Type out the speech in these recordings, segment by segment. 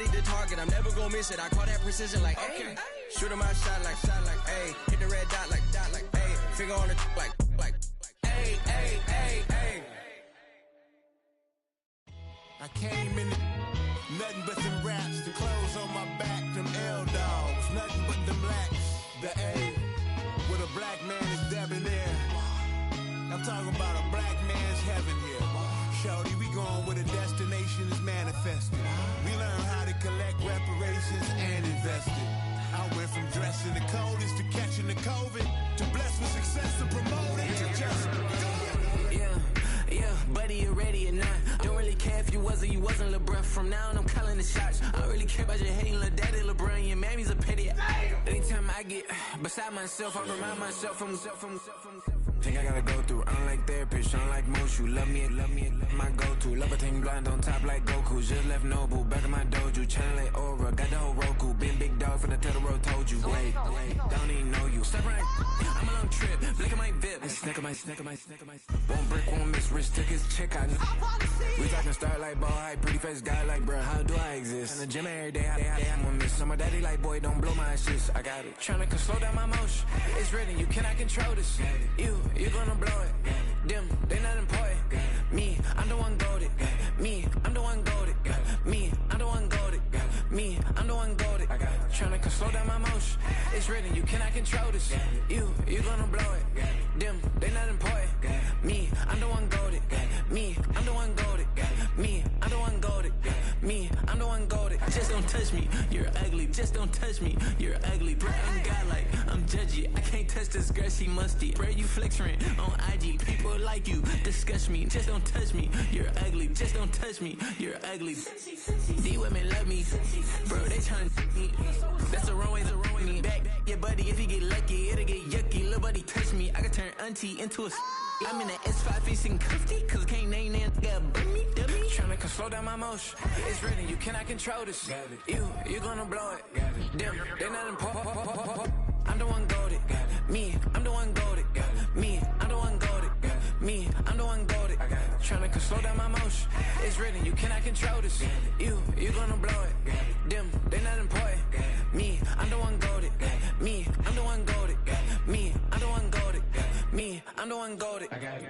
studied the target, I'm never gonna miss it. I call that precision like, okay. Shoot my shot like, ayy. Hit the red dot like, ayy. Finger on the like, ayy, ayy, ayy, ayy. I came in nothing but them raps, the clothes on my back, them L-dogs, nothing but them blacks. The A, with a black man is debonair. I'm talking about a black man's heaven here. Shorty, we going where the destination is manifested. We learn how to collect reparations and invest it. I went from dressing the coldest to catching the COVID, to blessed with success to promote it, to just go. Yeah, buddy, you ready or not? Don't really care if you was or you wasn't LeBron. From now on, I'm calling the shots. I don't really care about your hating little daddy LeBron. Your mammy's a pity. Anytime I get beside myself, I remind myself from think I gotta go through. I don't like therapists, I don't like most. You love me, my go-to. Love a thing blind on top like Goku. Just left Noble, back in my dojo. Channel like Aura, got the whole Roku. Been big dog from the Tether Road, told you. Wait, don't even know you. Step right, I'm a long trip. Look at my VIP. Snack of my. One brick, one miss. Rich took his check, I know. We talking start like ball hype, pretty face guy like bruh. How do I exist? In the gym every day, I'm gonna miss. So my daddy like, boy, don't blow my shit. I got it. Tryna slow down my motion. It's written, you cannot control this. You gonna blow it. Them, they not important. Me, I'm the one goated. Me, I'm the one goated. Me, I'm the one goated. Me, I'm the one goated. Tryna slow down my motion. It's written, you cannot control this. You gonna blow it. Them, they not important. Me, I'm the one goated. Me, I'm the one goated. Me, I'm the one goated. Me, I'm the one goated. Just don't touch me, you're ugly. Just don't touch me, you're ugly. Bro, I'm godlike, I'm judgy. I can't touch this girl, she musty. Bro, you flexing on IG. People like you disgust me. Just don't touch me, you're ugly. Just don't touch me, you're ugly. These women love me, bro, they tryna me. That's the wrong way, me. Back, yeah, buddy, if you get lucky, it'll get yucky. Little buddy touch me, I can turn auntie into a I'm in the S5 facing cuffy, cause I can't name that nigga me, dummy. Tryna slow down my motion. It's written, you cannot control this. You gonna blow it. Them, they not important. I'm the one goated. Me, I'm the one goated. Me, I'm the one goated. Me, I'm the one goated. Tryna slow down my motion. It's written, you cannot control this. You gonna blow it. Them, they not important. Me, I'm the one goated. Me, I'm the one goated. Me, I'm the one goated. Me, I'm the one goated. I got it.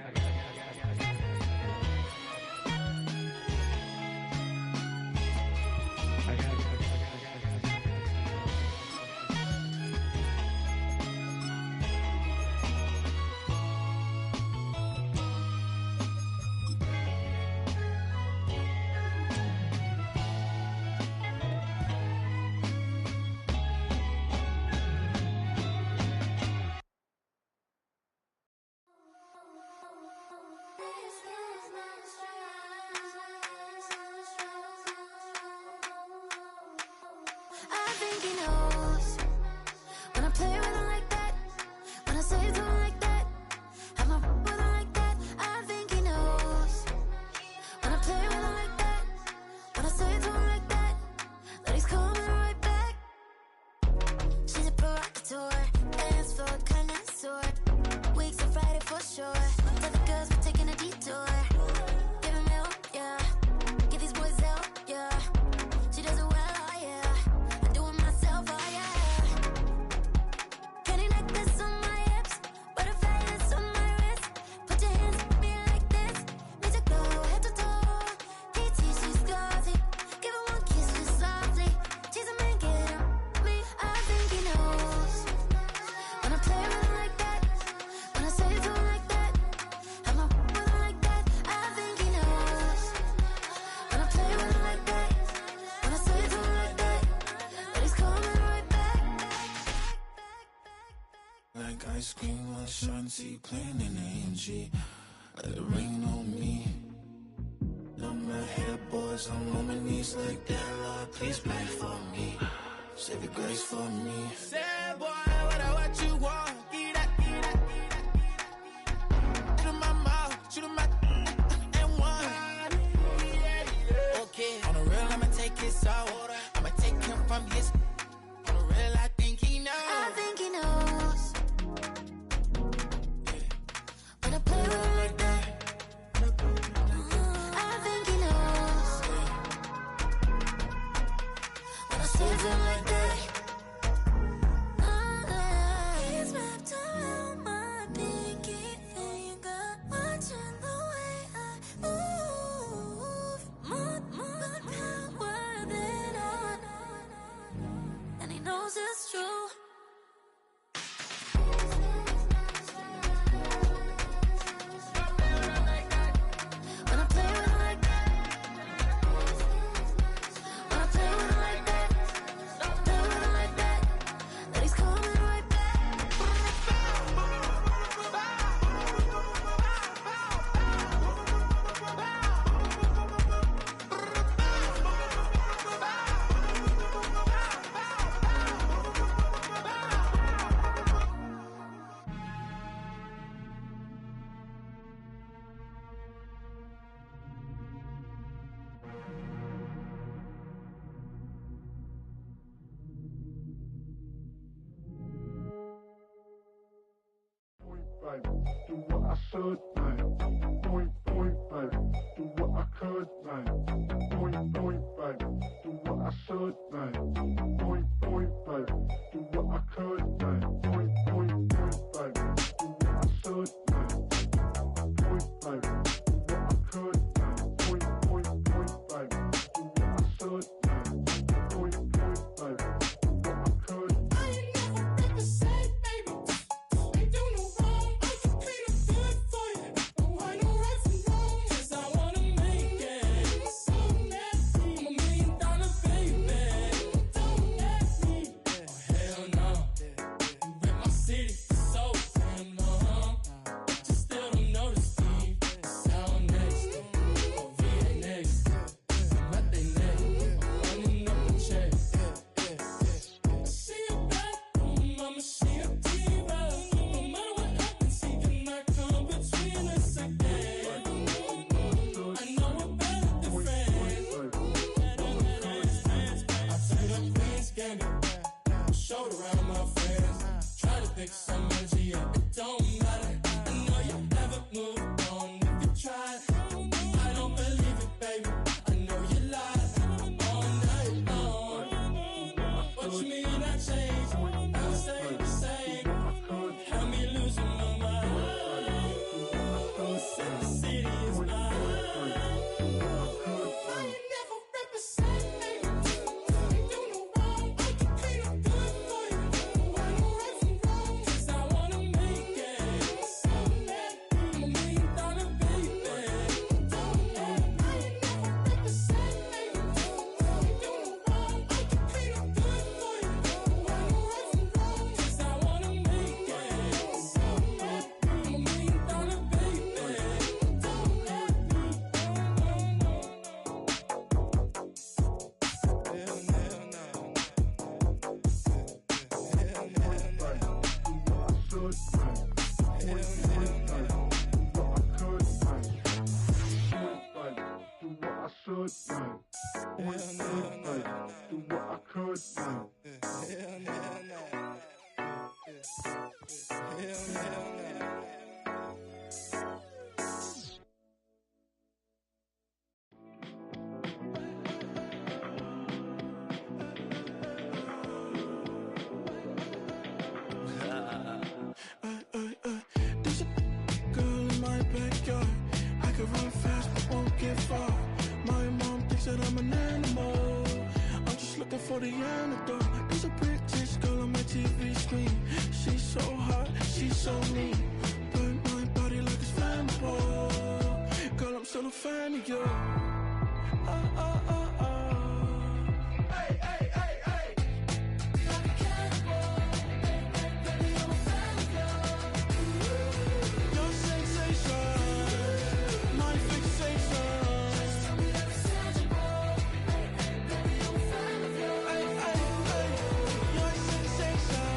baby. Do what I should, baby. Point, point, baby. Do what I could, baby. Point, point, baby. Do what I should, baby. Point, point, baby. Do what I could, baby. Point, point, point, baby. Do what I should, baby. Point, baby. Do what I could, baby. Point, point, point, baby. Do what I should, baby. Point, point, baby. Do what I could. I ain't never represent, baby. Ain't do no wrong. I can clean up good for you. Don't want no right from wrong. 'Cause I wanna make it. So nasty. I'm $1 million baby. Don't let me. Oh, hell no. You rip my city so damn long. Just still don't notice me. Sound next. Oh, VA next. I'm at they neck. I'm running up the check. See a bathroom, I'ma see a diva. No matter what happens, he cannot come between us again. I know we're better than friends. I turned up Queen's Gambit, showed around my friends. Try to pick some energy up, it don't matter. I know you haven't moved on if you tried. I don't believe it, baby. I know you lied all night long. What you mean I changed? I stay the same. Had me losing my mind. City is mine. I ain't never represent, baby. Ain't do no wrong. I can clean up good for you. Don't want no right from wrong. 'Cause I wanna make it. So let me. I'm $1 million baby. Don't let me. I ain't never represent, baby. Ain't do no wrong. I can clean up good for you. Don't want no right from wrong. 'Cause I wanna make it. So let me. I'm $1 million baby. Don't let me. There's a girl in my backyard. I could run fast but won't get far. My mom thinks that I'm an animal. I'm just looking for the antidote. There's a British girl on my TV screen. She's so hot, she's so neat. Burn my body like it's flammable. Girl, I'm still a fan of you. Hey, hey, hey, hey. Like a cannibal. Baby, I'm a fan of yours. Your sensation, my fixation. Tell me that it's tangible. Baby, I'm a fan of yours. Ay, ay, ay. Your sensation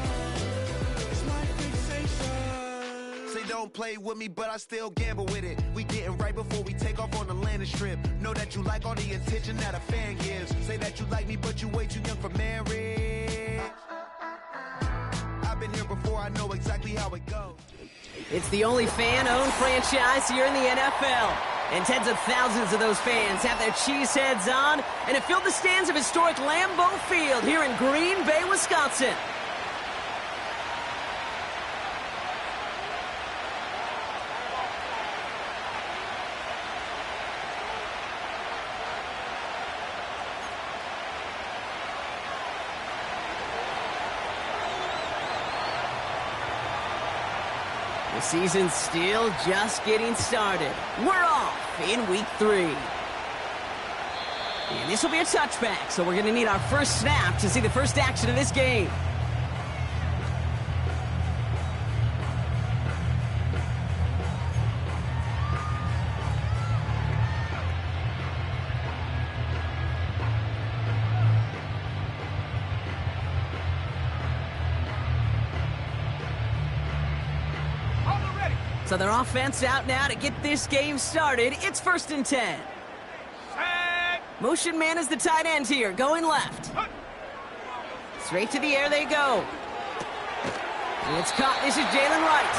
is my fixation. Say don't play with me, but I still gamble with it. We getting right before we take off on the landing strip. Know that you like all the attention that a fan gives. Say that you like me, but you way too young for marriage. I've been here before, I know exactly how it goes. It's the only fan-owned franchise here in the NFL. And tens of thousands of those fans have their cheeseheads on, and it filled the stands of historic Lambeau Field here in Green Bay, Wisconsin. The season's still just getting started. We're off in week 3. And this will be a touchback, so we're going to need our first snap to see the first action of this game. So their offense out now to get this game started. It's 1st and 10. Motion man is the tight end here, going left. Straight to the air they go. It's caught. This is Jalen Wright.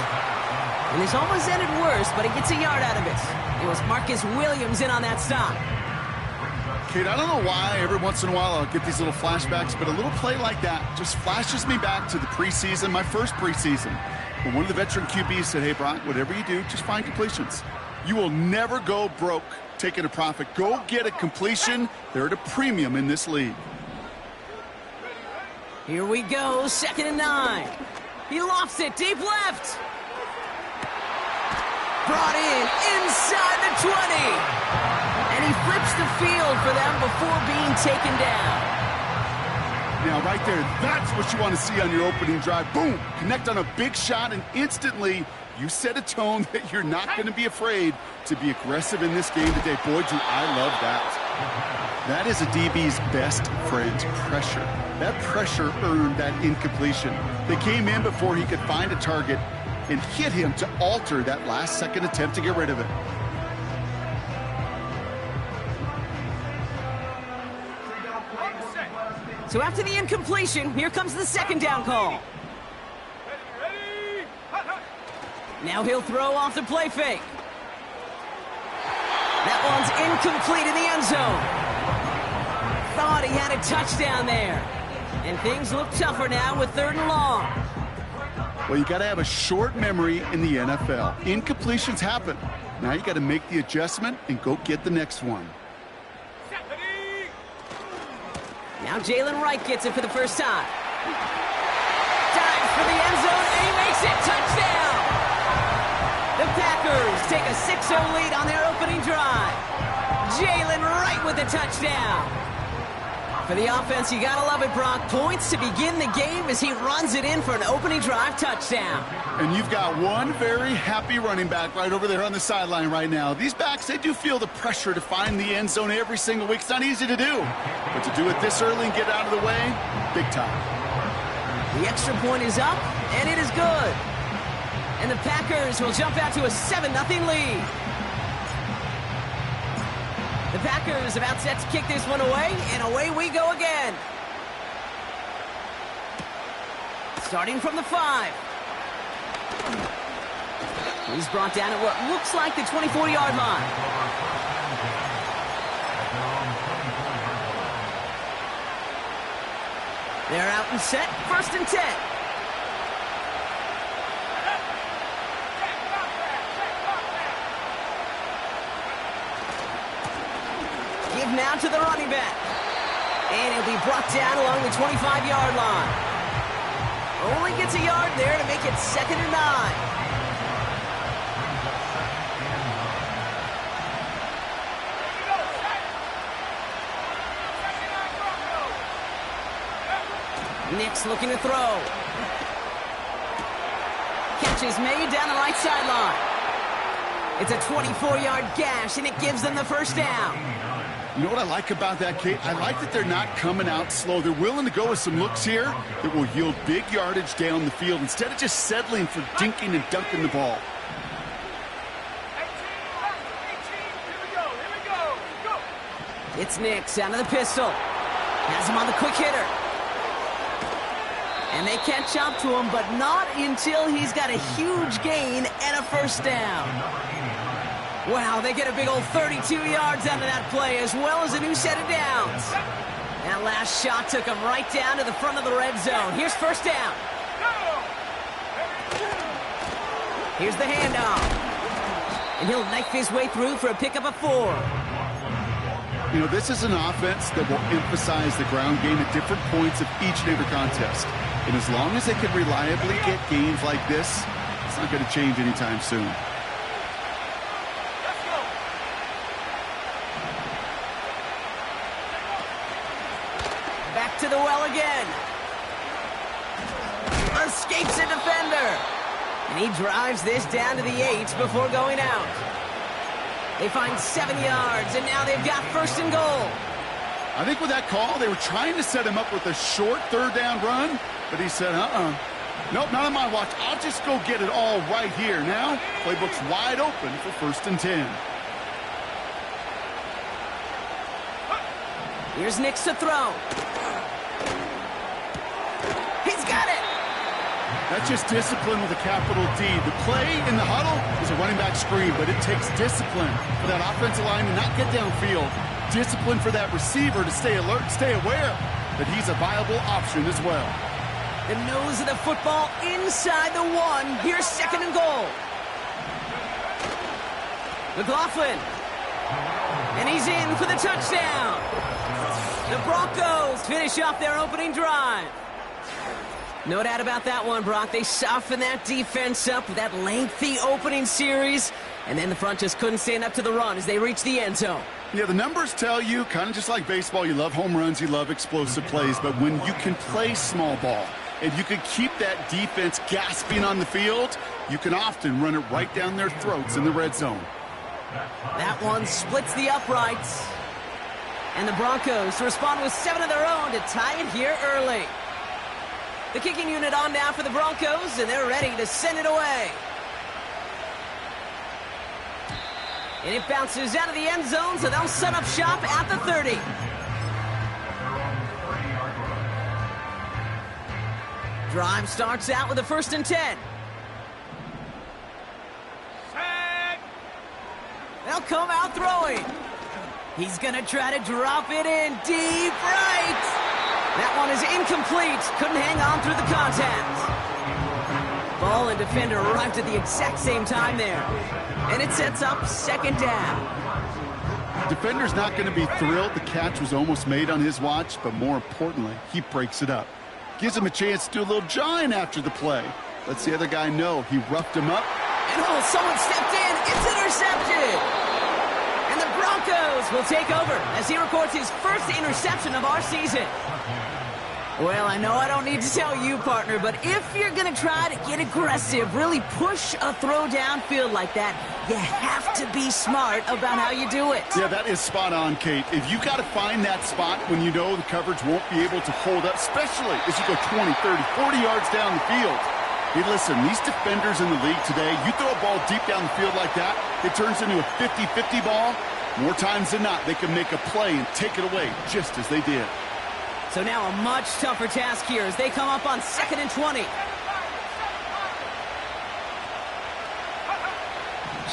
And this almost ended worse, but he gets a yard out of it. It was Marcus Williams in on that stop. Kate, I don't know why every once in a while I'll get these little flashbacks, but a little play like that just flashes me back to the preseason, my first preseason, when one of the veteran QBs said, hey, Brock, whatever you do, just find completions. You will never go broke taking a profit. Go get a completion. They're at a premium in this league. Here we go, 2nd and 9. He lofts it deep left. Brought in inside the 20. And he flips the field for them before being taken down. Now, right there, that's what you want to see on your opening drive. Boom! Connect on a big shot, and instantly you set a tone that you're not going to be afraid to be aggressive in this game today. Boy, do I love that. That is a DB's best friend, pressure. That pressure earned that incompletion. They came in before he could find a target and hit him to alter that last-second attempt to get rid of it. So after the incompletion, here comes the 2nd down call. Now he'll throw off the play fake. That one's incomplete in the end zone. Thought he had a touchdown there. And things look tougher now with 3rd and long. Well, you got to have a short memory in the NFL. Incompletions happen. Now you got to make the adjustment and go get the next one. Now Jalen Wright gets it for the first time. Dives for the end zone, and he makes it. Touchdown! The Packers take a 6-0 lead on their opening drive. Jalen Wright with a touchdown. For the offense, you gotta love it, Brock. Points to begin the game as he runs it in for an opening drive touchdown. And you've got one very happy running back right over there on the sideline right now. These backs, they do feel the pressure to find the end zone every single week. It's not easy to do. But to do it this early and get out of the way, big time. The extra point is up, and it is good. And the Packers will jump out to a 7-0 lead. The Packers about set to kick this one away, and away we go again. Starting from the 5. He's brought down at what looks like the 24-yard line. They're out and set, 1st and 10. Give now to the running back. And he'll be brought down along the 25-yard line. Only gets a yard there to make it 2nd and 9. Nick's looking to throw. Catch is made down the right sideline. It's a 24-yard gash, and it gives them the first down. You know what I like about that, Kate? I like that they're not coming out slow. They're willing to go with some looks here that will yield big yardage down the field instead of just settling for dinking and dunking the ball. It's Nix out of the pistol. Has him on the quick hitter. And they catch up to him, but not until he's got a huge gain and a first down. Wow, they get a big old 32 yards out of that play, as well as a new set of downs. That last shot took him right down to the front of the red zone. Here's first down. Here's the handoff. And he'll knife his way through for a pickup of 4. You know, this is an offense that will emphasize the ground game at different points of each and every contest. And as long as they can reliably get gains like this, it's not going to change anytime soon. Back to the well again. Escapes a defender. And he drives this down to the 8 before going out. They find 7 yards, and now they've got 1st and goal. I think with that call, they were trying to set him up with a short 3rd down run, but he said, nope, not on my watch. I'll just go get it all right here. Now, playbook's wide open for 1st and 10. Here's Nix to throw. He's got it! That's just discipline with a capital D. The play in the huddle is a running back screen, but it takes discipline for that offensive line to not get downfield. Discipline for that receiver to stay alert, stay aware that he's a viable option as well. The nose of the football inside the 1. Here's 2nd and goal. McLaughlin. And he's in for the touchdown. The Broncos finish off their opening drive. No doubt about that one, Brock. They softened that defense up with that lengthy opening series, and then the front just couldn't stand up to the run as they reached the end zone. Yeah, the numbers tell you, kind of just like baseball, you love home runs, you love explosive plays, but when you can play small ball and you can keep that defense gasping on the field, you can often run it right down their throats in the red zone. That one splits the uprights. And the Broncos respond with 7 of their own to tie it here early. The kicking unit on now for the Broncos, and they're ready to send it away. And it bounces out of the end zone, so they'll set up shop at the 30. Drive starts out with a 1st and 10. They'll come out throwing. He's going to try to drop it in deep right. That one is incomplete. Couldn't hang on through the contact. Ball and defender arrived at the exact same time there. And it sets up 2nd down. Defender's not going to be thrilled the catch was almost made on his watch, but more importantly, he breaks it up. Gives him a chance to do a little jawing after the play. Lets the other guy know he roughed him up. And someone stepped in. It's intercepted. And the Broncos will take over as he records his 1st interception of our season. Well, I know I don't need to tell you, partner, but if you're going to try to get aggressive, really push a throw downfield like that, you have to be smart about how you do it. Yeah, that is spot on, Kate. If you got to find that spot when you know the coverage won't be able to hold up, especially as you go 20, 30, 40 yards down the field. Hey, listen, these defenders in the league today, you throw a ball deep down the field like that, it turns into a 50-50 ball. More times than not, they can make a play and take it away just as they did. So now a much tougher task here as they come up on 2nd and 20.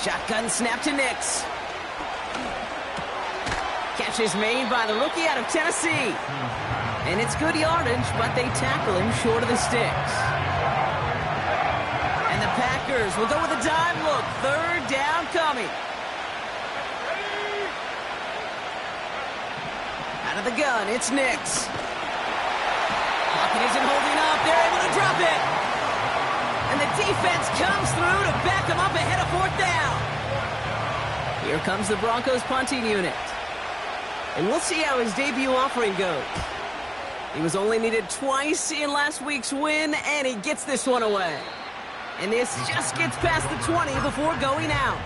Shotgun snap to Nix. Catch is made by the rookie out of Tennessee. And it's good yardage, but they tackle him short of the sticks. And the Packers will go with a dive look. 3rd down coming. Out of the gun, it's Nix. Pocket isn't holding up. They're able to drop it. And the defense comes through to back them up ahead of 4th down. Here comes the Broncos punting unit. And we'll see how his debut offering goes. He was only needed twice in last week's win, and he gets this one away. And this just gets past the 20 before going out.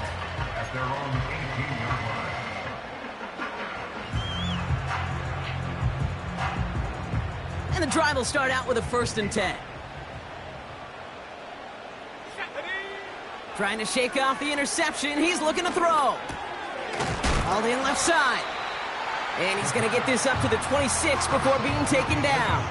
And the drive will start out with a 1st and 10. Trying to shake off the interception. He's looking to throw. All in left side. And he's going to get this up to the 26 before being taken down.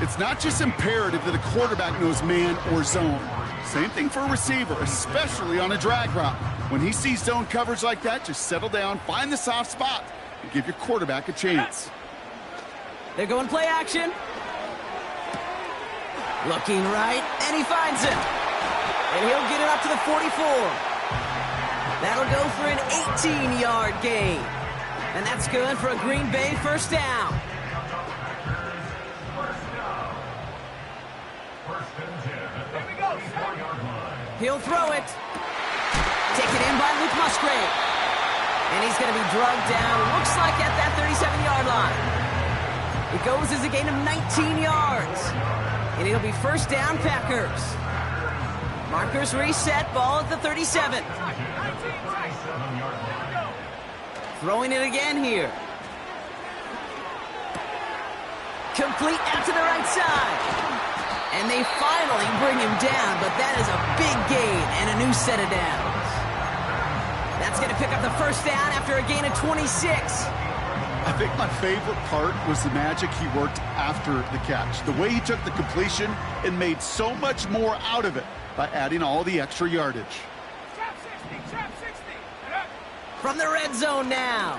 It's not just imperative that a quarterback knows man or zone. Same thing for a receiver, especially on a drag route. When he sees zone coverage like that, just settle down, find the soft spot, and give your quarterback a chance. They're going play action. Looking right, and he finds it. And he'll get it up to the 44. That'll go for an 18-yard gain. And that's good for a Green Bay 1st down. He'll throw it. Taken in by Luke Musgrave. And he's going to be drugged down, looks like at that 37-yard line. It goes as a gain of 19 yards. And it'll be 1st down Packers. Markers reset, ball at the 37. Throwing it again here. Complete out to the right side. And they finally bring him down, but that is a big gain and a new set of downs. That's going to pick up the 1st down after a gain of 26. I think my favorite part was the magic he worked after the catch. The way he took the completion and made so much more out of it by adding all the extra yardage. Trap 60. From the red zone now.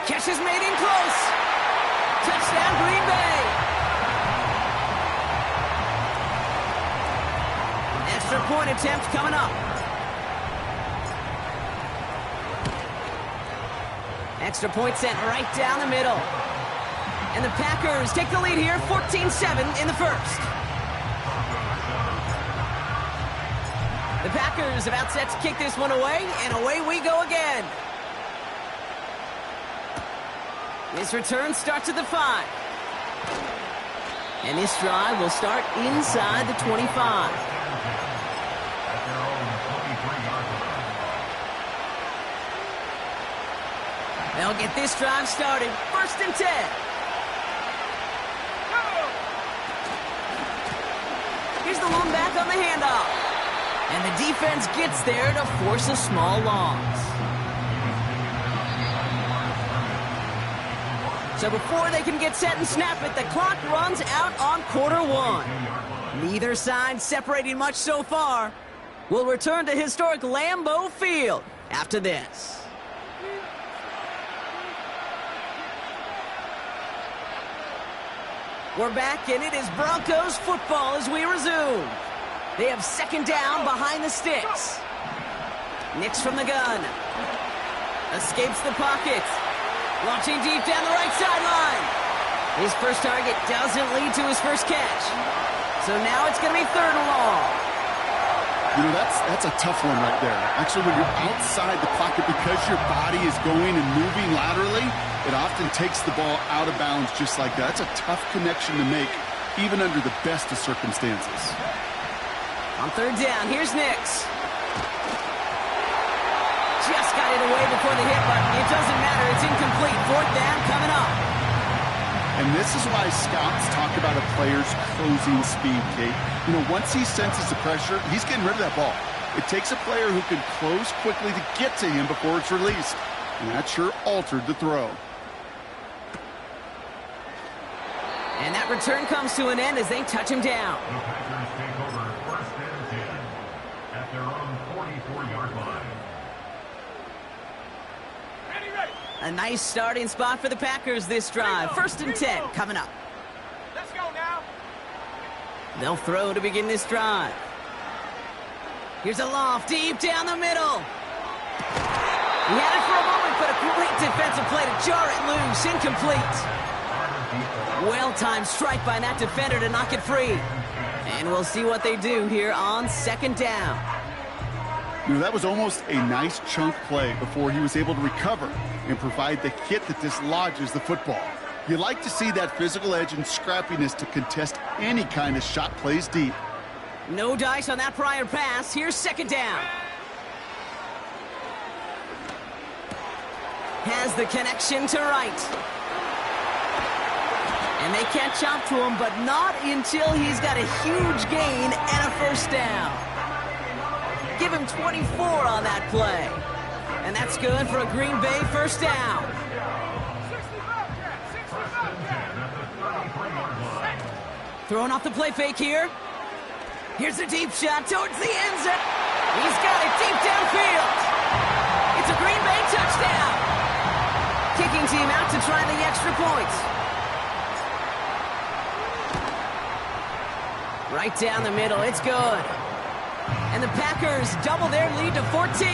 Catch is made in close. Touchdown, Green Bay. Extra point attempt coming up. Extra point sent right down the middle. And the Packers take the lead here, 14-7 in the first. The Packers about set to kick this one away, and away we go again. This return starts at the 5. And this drive will start inside the 25. They'll get this drive started. 1st and 10. Here's the lone back on the handoff. And the defense gets there to force a small loss. So before they can get set and snap it, the clock runs out on quarter 1. Neither side separating much so far. We'll return to historic Lambeau Field after this. We're back, and it is Broncos football as we resume. They have 2nd down behind the sticks. Nix from the gun. Escapes the pocket. Launching deep down the right sideline. His first target doesn't lead to his first catch. So now it's going to be 3rd and long. You know, that's a tough one right there. Actually, when you're outside the pocket, because your body is going and moving laterally, it often takes the ball out of bounds just like that. That's a tough connection to make, even under the best of circumstances. On 3rd down, here's Nix. Just got it away before the hit button. It doesn't matter. It's incomplete. 4th down coming up. And this is why scouts talk about a player's closing speed, Kate. You know, once he senses the pressure, he's getting rid of that ball. It takes a player who can close quickly to get to him before it's released. And that sure altered the throw. And that return comes to an end as they touch him down. The Packers take over 1st and 10 at their own 44-yard line. A nice starting spot for the Packers this drive. 1st and 10 coming up. Let's go now. They'll throw to begin this drive. Here's a loft deep down the middle. He had it for a moment, but a great defensive play to jar it loose. Incomplete. Well-timed strike by that defender to knock it free. And we'll see what they do here on 2nd down. You know, that was almost a nice chunk play before he was able to recover and provide the hit that dislodges the football. You like to see that physical edge and scrappiness to contest any kind of shot plays deep. No dice on that prior pass. Here's 2nd down. Has the connection to right. And they catch up to him, but not until he's got a huge gain and a 1st down. Give him 24 on that play. And that's good for a Green Bay 1st down. Throwing off the play fake here. Here's a deep shot towards the end zone. He's got it deep downfield. It's a Green Bay touchdown. Kicking team out to try the extra point. Right down the middle, it's good. And the Packers double their lead to 14.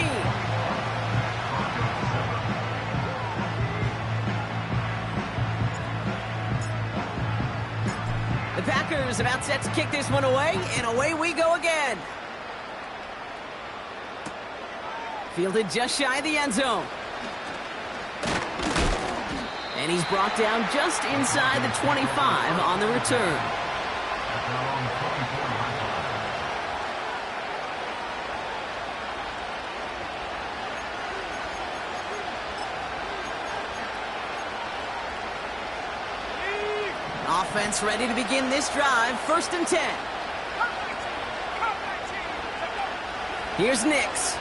The Packers about set to kick this one away, and away we go again. Fielded just shy of the end zone. And he's brought down just inside the 25 on the return. Offense ready to begin this drive. 1st and 10. Here's Nix.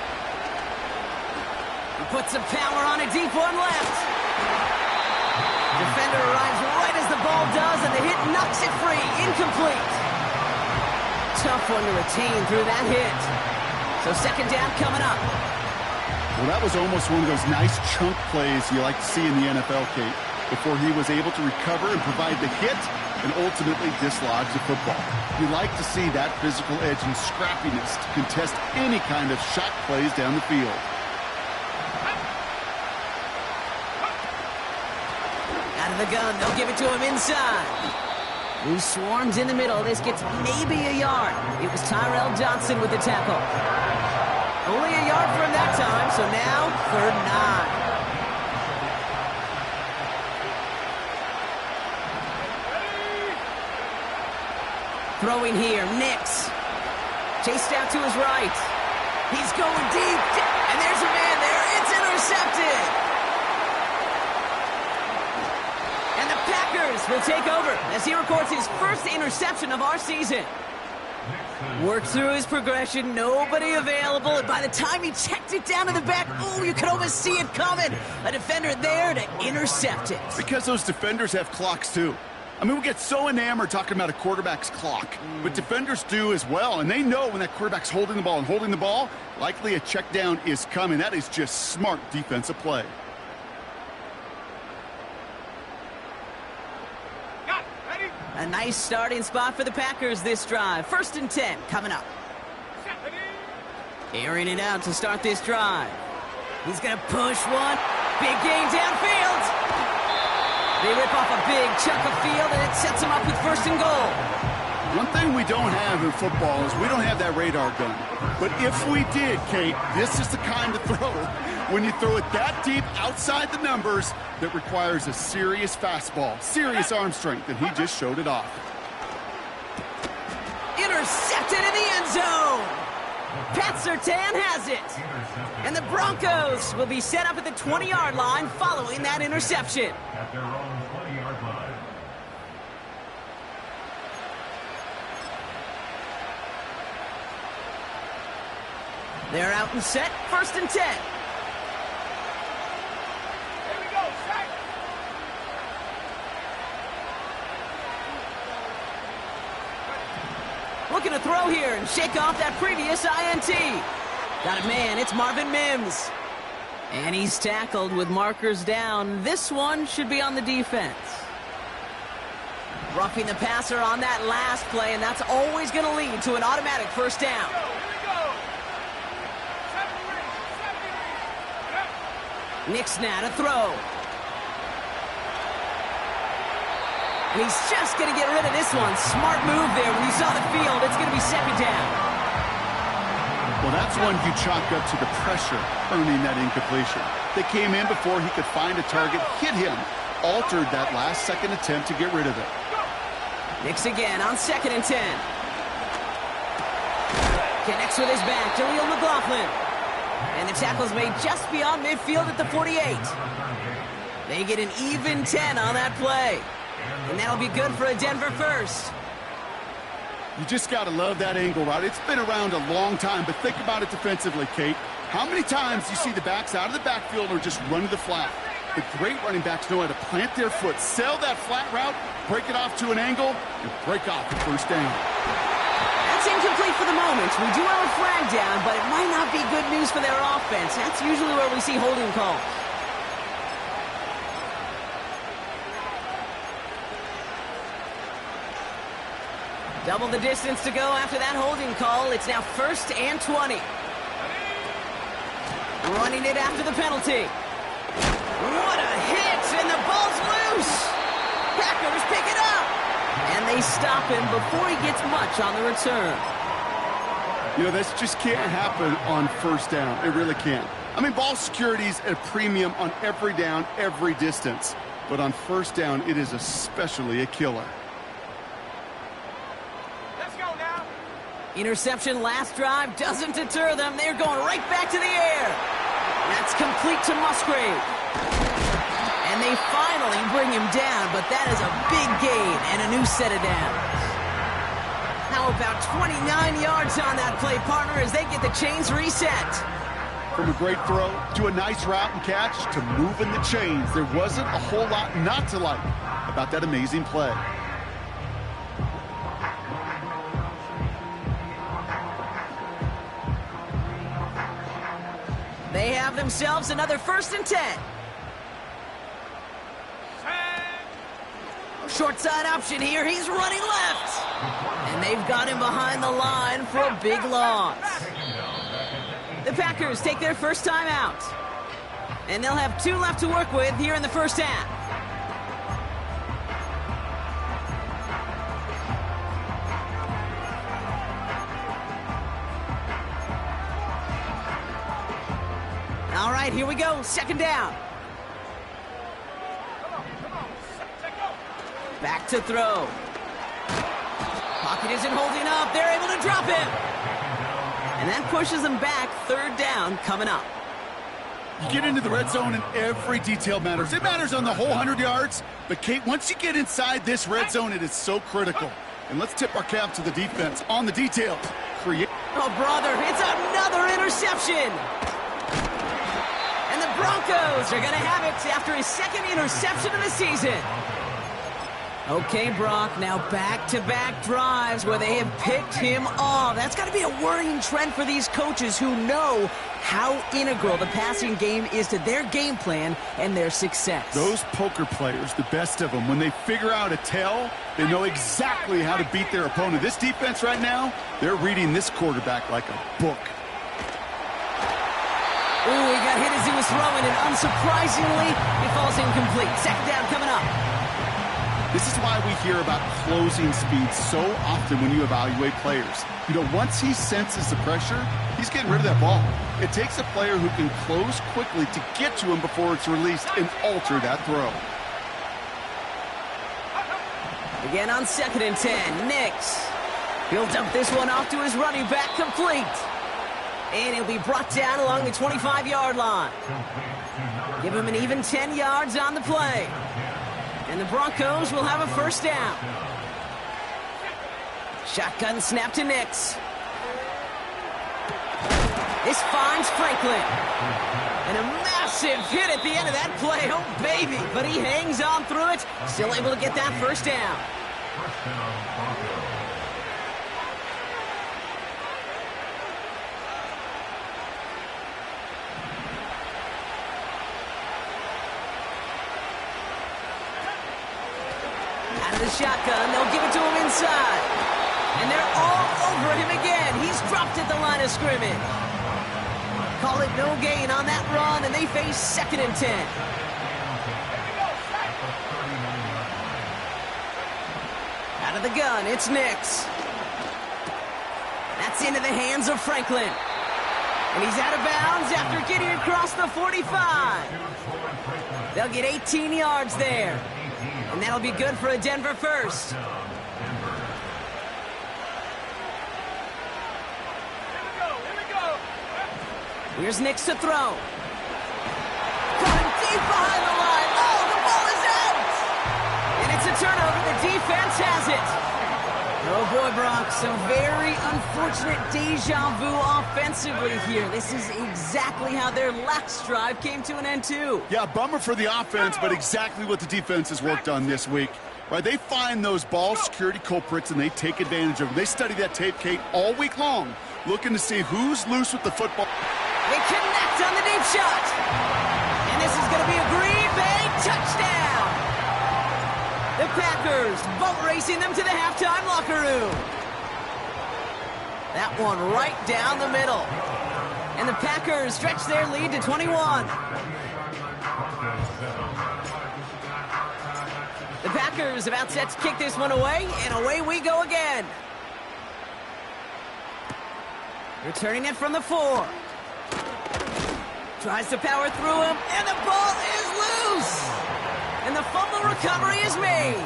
He puts some power on a deep one left. Defender arrives right as the ball does, and the hit knocks it free. Incomplete. Tough one to retain through that hit. So second down coming up. Well, that was almost one of those nice chunk plays you like to see in the NFL, Kate, before he was able to recover and provide the hit and ultimately dislodge the football. You like to see that physical edge and scrappiness to contest any kind of shot plays down the field. Out of the gun, they'll give it to him inside. He swarms in the middle. This gets maybe a yard. It was Tyrell Johnson with the tackle. Only a yard for him that time, so now 3rd and 9. Throwing here, Nix. Chased out to his right. He's going deep, and there's a man there. It's intercepted. And the Packers will take over as he records his first interception of our season. Worked through his progression, nobody available, and by the time he checked it down to the back, oh, you could almost see it coming. A defender there to intercept it. Because those defenders have clocks too. I mean, we get so enamored talking about a quarterback's clock, but defenders do as well, and they know when that quarterback's holding the ball and holding the ball, likely a check down is coming. That is just smart defensive play. A nice starting spot for the Packers this drive. 1st and 10 coming up. Airing it out to start this drive. He's going to push one. Big gain downfield. They rip off a big chunk of field, and it sets them up with 1st and goal. One thing we don't have in football is we don't have that radar gun. But if we did, Kate, this is the kind of throw, when you throw it that deep outside the numbers, that requires a serious fastball, serious arm strength, and he just showed it off. Intercepted in the end zone. Pat Surtain has it. And the Broncos will be set up at the 20-yard line following that interception. At their own 20-yard line. They're out and set. 1st and 10. Looking to throw here and shake off that previous INT. Got a man, it's Marvin Mims. And he's tackled with markers down. This one should be on the defense. Roughing the passer on that last play, and that's always going to lead to an automatic 1st down. Nix now to throw. And he's just going to get rid of this one. Smart move there. When you saw the field, it's going to be 2nd down. Well, that's one you chalk up to the pressure earning that incompletion. They came in before he could find a target, hit him, altered that last-second attempt to get rid of it. Nix again on 2nd and 10. Connects with his back. Jaleel McLaughlin. And the tackle's made just beyond midfield at the 48. They get an even 10 on that play. And that'll be good for a Denver 1st. You just got to love that angle route. It's been around a long time, but think about it defensively, Kate. How many times you see the backs out of the backfield or just run to the flat? The great running backs know how to plant their foot, sell that flat route, break it off to an angle, and break off the 1st down. That's incomplete for the moment. We do have a flag down, but it might not be good news for their offense. That's usually where we see holding calls. Double the distance to go after that holding call. It's now 1st and 20. Running it after the penalty. What a hit, and the ball's loose. Packers pick it up. And they stop him before he gets much on the return. You know, this just can't happen on 1st down. It really can't. I mean, ball security's at a premium on every down, every distance. But on 1st down, it is especially a killer. Interception last drive doesn't deter them. They're going right back to the air. That's complete to Musgrave. And they finally bring him down, but that is a big gain and a new set of downs. How about 29 yards on that play, partner, as they get the chains reset? From a great throw to a nice route and catch to moving the chains, there wasn't a whole lot not to like about that amazing play. They have themselves another 1st and 10. Short side option here. He's running left. And they've got him behind the line for a big loss. The Packers take their first time out. And they'll have 2 left to work with here in the first half. All right, here we go. 2nd down. Back to throw. Pocket isn't holding up. They're able to drop him. And that pushes them back. 3rd down coming up. You get into the red zone and every detail matters. It matters on the whole 100 yards. But, Kate, once you get inside this red zone, it is so critical. And let's tip our cap to the defense on the details. Oh, brother, it's another interception. And the Broncos are going to have it after his 2nd interception of the season. Okay, Brock, now back-to-back drives where they have picked him off. That's got to be a worrying trend for these coaches who know how integral the passing game is to their game plan and their success. Those poker players, the best of them, when they figure out a tell, they know exactly how to beat their opponent. This defense right now, they're reading this quarterback like a book. Ooh, he got hit as he was throwing, and unsurprisingly, he falls incomplete. 2nd down coming up. This is why we hear about closing speed so often when you evaluate players. You know, once he senses the pressure, he's getting rid of that ball. It takes a player who can close quickly to get to him before it's released and alter that throw. Again on 2nd and 10, Nix. He'll dump this one off to his running back, complete. And he'll be brought down along the 25-yard line. Give him an even 10 yards on the play. And the Broncos will have a 1st down. Shotgun snap to Nix. This finds Franklin. And a massive hit at the end of that play. Oh, baby. But he hangs on through it. Still able to get that 1st down. Out of the shotgun, they'll give it to him inside. And they're all over him again. He's dropped at the line of scrimmage. Call it no gain on that run, and they face 2nd and 10. Out of the gun, it's Nix. That's into the hands of Franklin. And he's out of bounds after getting across the 45. They'll get 18 yards there. And that'll be good for a Denver 1st. Here's Nix to throw. Coming deep behind the line. Oh, the ball is out! And it's a turnover. The defense has it. Oh, boy, Brock. Some very unfortunate deja vu offensively here. This is exactly how their last drive came to an end, too. Yeah, bummer for the offense, but exactly what the defense has worked on this week. Right, they find those ball security culprits, and they take advantage of them. They study that tape, Kate, all week long, looking to see who's loose with the football. They connect on the deep shot. And this is going to be a Green Bay touchdown. The Packers boat racing them to the halftime locker room. That one right down the middle. And the Packers stretch their lead to 21. The Packers about set to kick this one away, and away we go again. Returning it from the 4. Tries to power through him, and the ball is loose. And the fumble recovery is made.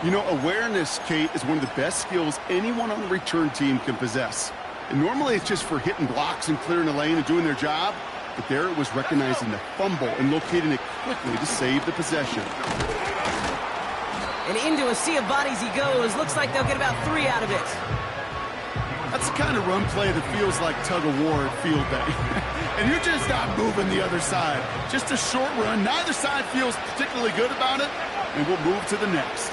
You know, awareness, Kate, is one of the best skills anyone on the return team can possess. And normally it's just for hitting blocks and clearing the lane and doing their job. But there it was recognizing the fumble and locating it quickly to save the possession. And into a sea of bodies he goes. Looks like they'll get about 3 out of it. I That's the kind of run play that feels like tug-of-war at field day. And you're just not moving the other side. Just a short run. Neither side feels particularly good about it, and we'll move to the next.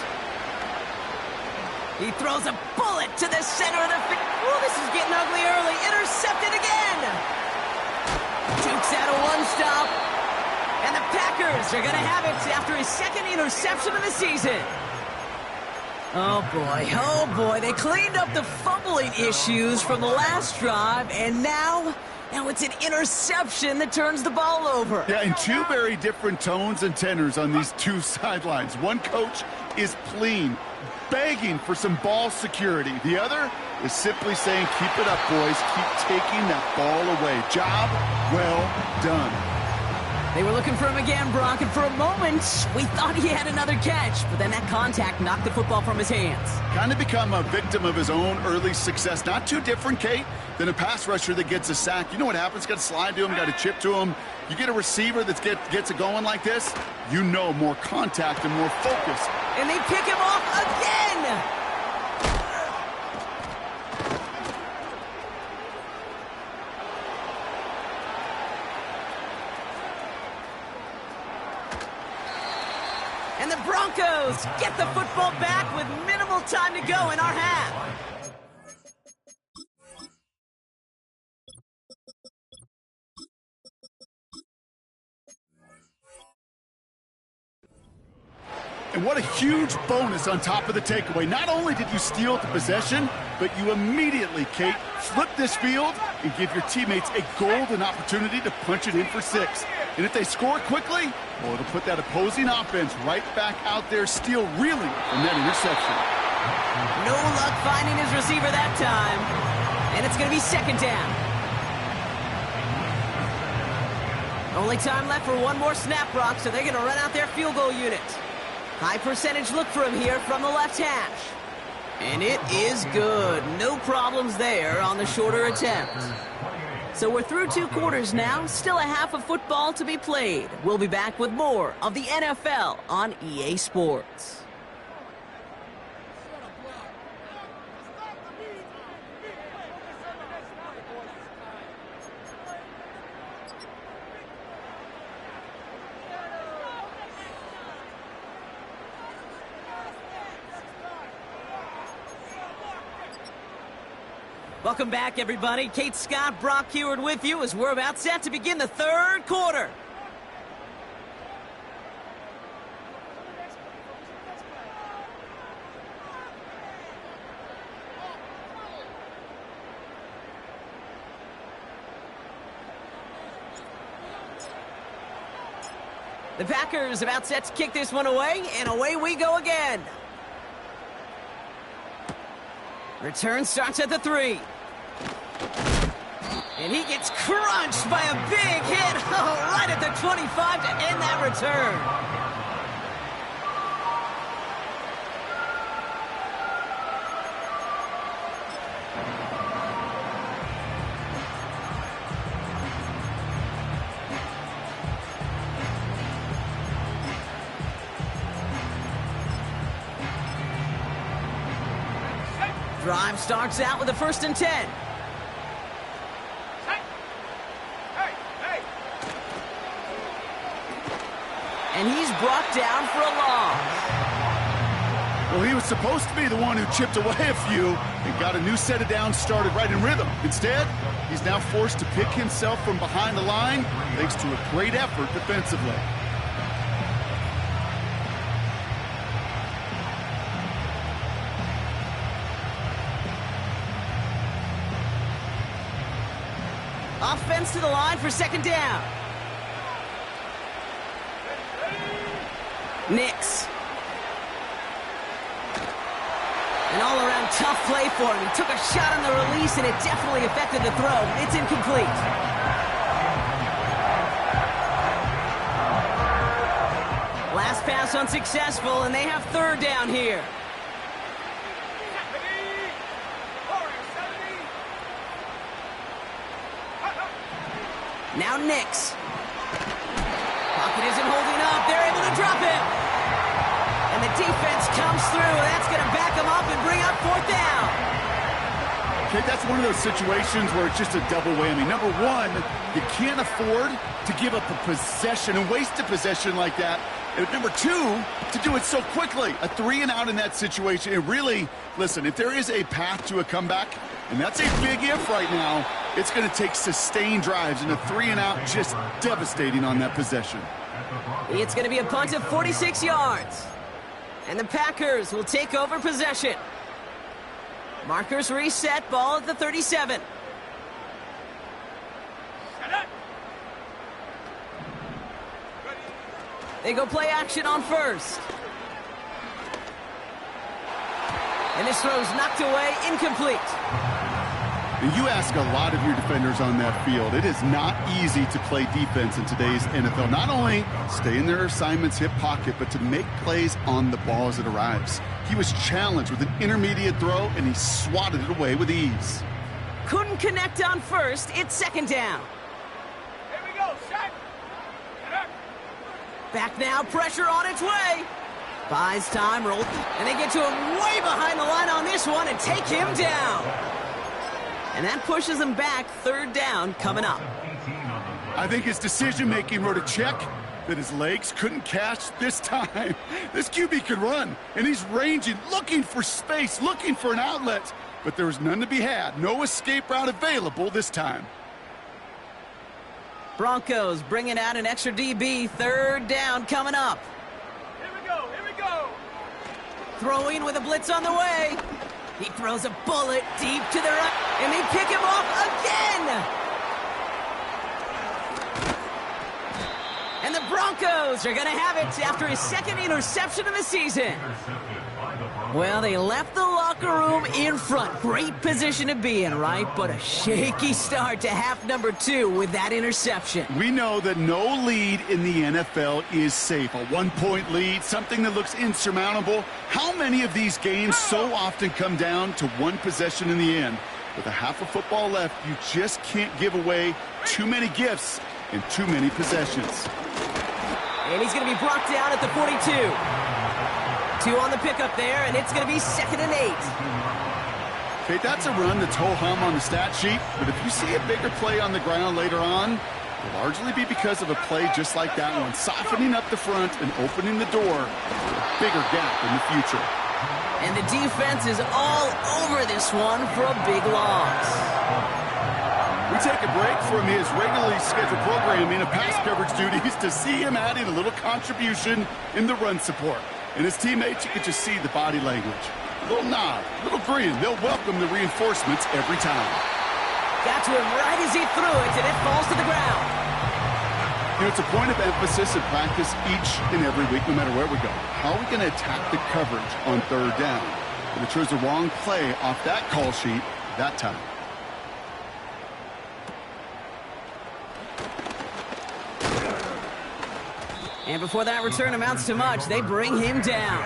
He throws a bullet to the center of the field. Oh, this is getting ugly early. Intercepted again. Dukes out of one stop. And the Packers are going to have it after his second interception of the season. Oh boy, they cleaned up the fumbling issues from the last drive, and now it's an interception that turns the ball over. Yeah, and two very different tones and tenors on these two sidelines. One coach is pleading, begging for some ball security. The other is simply saying, keep it up, boys. Keep taking that ball away. Job well done. They were looking for him again, Brock, and for a moment, we thought he had another catch, but then that contact knocked the football from his hands. Kind of become a victim of his own early success. Not too different, Kate, than a pass rusher that gets a sack. You know what happens? Got to slide to him, got to chip to him. You get a receiver that gets it going like this, you know more contact and more focus. And they pick him off again! And the Broncos get the football back with minimal time to go in our half. And what a huge bonus on top of the takeaway. Not only did you steal the possession, but you immediately, Kate, flip this field and give your teammates a golden opportunity to punch it in for 6. And if they score quickly, well, it'll put that opposing offense right back out there, still reeling from that interception. No luck finding his receiver that time. And it's going to be second down. Only time left for one more snap, Brock, so they're going to run out their field goal unit. High percentage look for him here from the left hash. And it is good. No problems there on the shorter attempt. So we're through 2 quarters now. Still a half of football to be played. We'll be back with more of the NFL on EA Sports. Welcome back, everybody. Kate Scott, Brock Heward with you as we're about set to begin the 3rd quarter. The Packers about set to kick this one away, and away we go again. Return starts at the 3. And he gets crunched by a big hit, right at the 25 to end that return. Drive starts out with a 1st and 10. And he's brought down for a loss. Well, he was supposed to be the one who chipped away a few and got a new set of downs started right in rhythm. Instead, he's now forced to pick himself from behind the line thanks to a great effort defensively. Offense to the line for 2nd down. Nix. An all-around tough play for him. He took a shot on the release, and it definitely affected the throw. It's incomplete. Last pass unsuccessful, and they have 3rd down here. Now Nix. Pocket isn't holding up. They're able to drop him. And the defense comes through. That's going to back him up and bring up 4th down. Okay, that's one of those situations where it's just a double whammy. Number one, you can't afford to give up a possession and waste a possession like that. And number two, to do it so quickly. A 3-and-out in that situation. And really, listen, if there is a path to a comeback, and that's a big if right now, it's going to take sustained drives, and a 3-and-out just devastating on that possession. It's going to be a punt of 46 yards. And the Packers will take over possession. Markers reset, ball at the 37. They go play action on first. And this throw's knocked away, incomplete. And you ask a lot of your defenders on that field. It is not easy to play defense in today's NFL. Not only stay in their assignment's hip pocket, but to make plays on the ball as it arrives. He was challenged with an intermediate throw, and he swatted it away with ease. Couldn't connect on first. It's second down. Here we go, Shaq. Back now, pressure on its way. Buys time, roll, and they get to him way behind the line on this one and take him down. And that pushes him back, third down coming up. I think his decision-making wrote a check that his legs couldn't catch this time. This QB could run, and he's ranging, looking for space, looking for an outlet. But there was none to be had. No escape route available this time. Broncos bringing out an extra DB, third down coming up. Here we go, here we go. Throwing with a blitz on the way. He throws a bullet deep to the right, and they pick him off again. And the Broncos are going to have it after his second interception of the season. Well, they left the locker room in front. Great position to be in, right? But a shaky start to half number 2 with that interception. We know that no lead in the NFL is safe. A one-point lead, something that looks insurmountable. How many of these games so often come down to one possession in the end? With a half of football left, you just can't give away too many gifts in too many possessions. And he's going to be brought down at the 42. 2 on the pickup there, and it's going to be 2nd and 8. Okay, that's a run that's ho-hum on the stat sheet, but if you see a bigger play on the ground later on, it'll largely be because of a play just like that one, softening up the front and opening the door for a bigger gap in the future. And the defense is all over this one for a big loss. We take a break from his regularly scheduled programming of pass coverage duties to see him adding a little contribution in the run support. And his teammates, you can just see the body language. A little nod, a little grin. They'll welcome the reinforcements every time. Got to him right as he threw it, and it falls to the ground. You know, it's a point of emphasis in practice each and every week, no matter where we go. How are we going to attack the coverage on third down? And it chose the wrong play off that call sheet that time. And before that return amounts to much, they bring him down.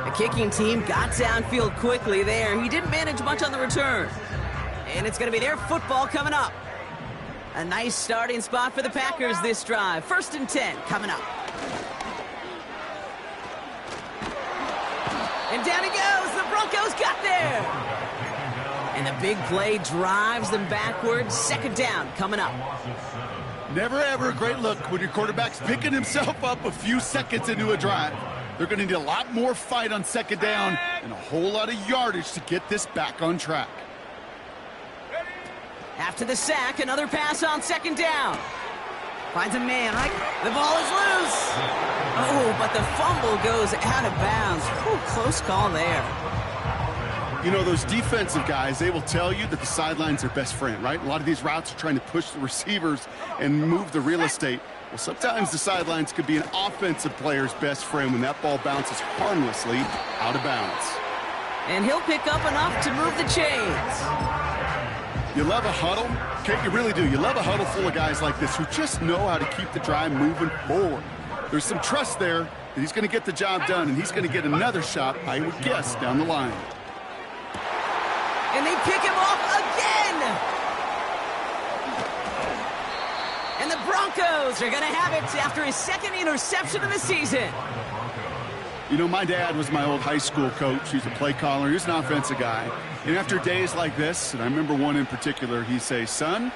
The kicking team got downfield quickly there. He didn't manage much on the return. And it's going to be their football coming up. A nice starting spot for the Packers this drive. 1st and 10 coming up. And down he goes. The Broncos got there. And the big play drives them backwards. 2nd down coming up. Never ever a great look when your quarterback's picking himself up a few seconds into a drive. They're going to need a lot more fight on 2nd down and a whole lot of yardage to get this back on track. After the sack, another pass on 2nd down. Finds a man, right? The ball is loose. Oh, but the fumble goes out of bounds. Ooh, close call there. You know, those defensive guys, they will tell you that the sideline's their best friend, right? A lot of these routes are trying to push the receivers and move the real estate. Well, sometimes the sidelines could be an offensive player's best friend when that ball bounces harmlessly out of bounds. And he'll pick up enough to move the chains. You love a huddle? Okay, you really do. You love a huddle full of guys like this who just know how to keep the drive moving forward. There's some trust there that he's going to get the job done, and he's going to get another shot, I would guess, down the line. And they pick him off again. And the Broncos are going to have it after his 2nd interception of the season. You know, my dad was my old high school coach. He's a play caller. He was an offensive guy. And after days like this, and I remember one in particular, he'd say, son,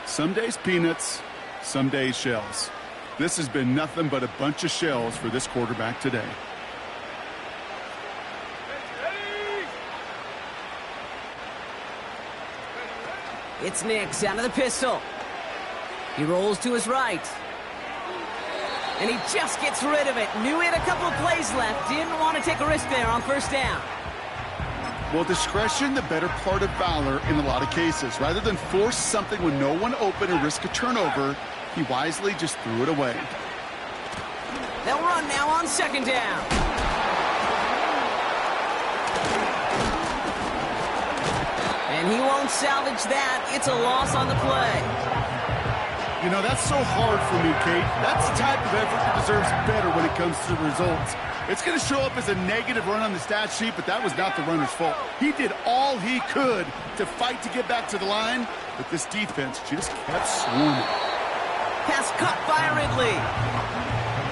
some days peanuts, some days shells. This has been nothing but a bunch of shells for this quarterback today. It's Nix out of the pistol. He rolls to his right. And he just gets rid of it. Knew he had a couple of plays left. Didn't want to take a risk there on first down. Well, discretion, the better part of valor in a lot of cases. Rather than force something when no one open and risk a turnover, he wisely just threw it away. They'll run now on second down. And he won't salvage that. It's a loss on the play. You know, that's so hard for me, Kate. That's the type of effort that deserves better when it comes to the results. It's going to show up as a negative run on the stat sheet, but that was not the runner's fault. He did all he could to fight to get back to the line, but this defense just kept swarming. Pass caught by Ridley.